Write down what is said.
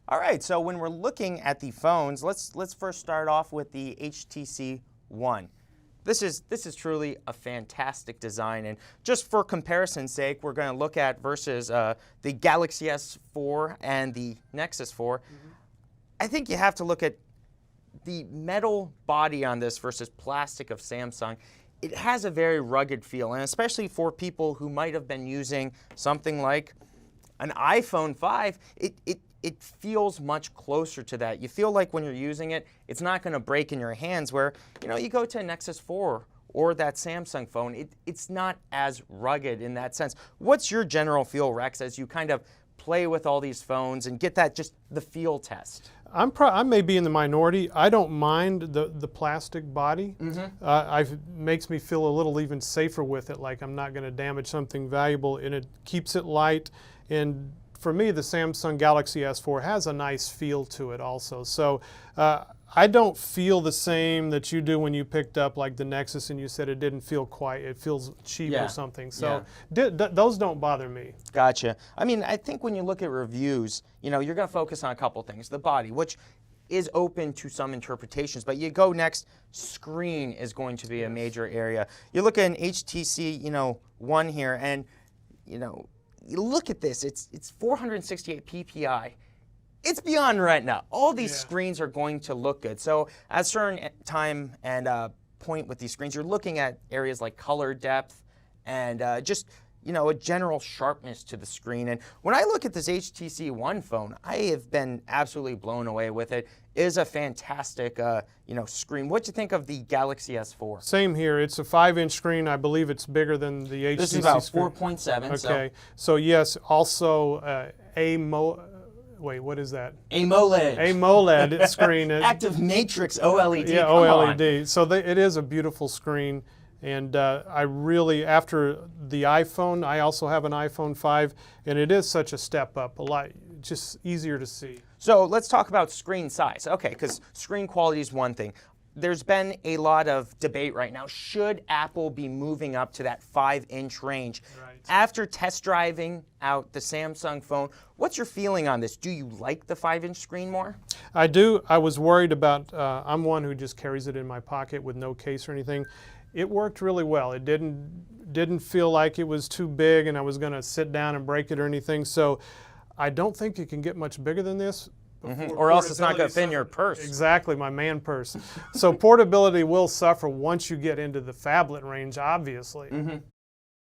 All right, so when we're looking at the phones, let's first start off with the HTC One. This is truly a fantastic design, and just for comparison's sake, we're going to look at versus the Galaxy S4 and the Nexus 4. I think you have to look at the metal body on this versus plastic of Samsung. It has a very rugged feel, and especially for people who might have been using something like an iPhone 5, it feels much closer to that. You feel like when you're using it, it's not going to break in your hands, where, you know, you go to a Nexus 4 or that Samsung phone, it's not as rugged in that sense. What's your general feel, Rex, as you kind of play with all these phones and get that, just the feel test? I may be in the minority. I don't mind the plastic body. It makes me feel a little even safer with it, like I'm not going to damage something valuable, and it keeps it light. And for me, the Samsung Galaxy S4 has a nice feel to it also. So I don't feel the same that you do when you picked up like the Nexus and you said it didn't feel quite, it feels cheap or something. So those don't bother me. Gotcha. I mean, I think when you look at reviews, you know, you're going to focus on a couple things. The body, which is open to some interpretations, but you go next, screen is going to be a major area. You look at an HTC, you know, One here, and, you know, you look at this, it's 468 ppi. It's beyond retina. All these screens are going to look good. So at a certain time and point with these screens, you're looking at areas like color depth and just, you know, a general sharpness to the screen. And when I look at this HTC One phone, I have been absolutely blown away with it. It is a fantastic, you know, screen. What do you think of the Galaxy S4? Same here. It's a 5-inch screen. I believe it's bigger than the HTC. This is about screen. 4.7. Okay. So yes, also wait, what is that? AMOLED. AMOLED screen. Active Matrix OLED. Yeah, OLED. So it is a beautiful screen. And I really, after the iPhone, I also have an iPhone 5, and it is such a step up, a lot, just easier to see. So let's talk about screen size. Okay, because screen quality is one thing. There's been a lot of debate right now. Should Apple be moving up to that 5-inch range? Right. After test driving out the Samsung phone, what's your feeling on this? Do you like the 5-inch screen more? I do. I was worried about, I'm one who just carries it in my pocket with no case or anything. It worked really well. It didn't feel like it was too big and I was going to sit down and break it or anything. So I don't think it can get much bigger than this. Or else it's not going to fit in your purse. Exactly, my man purse. So portability will suffer once you get into the phablet range, obviously.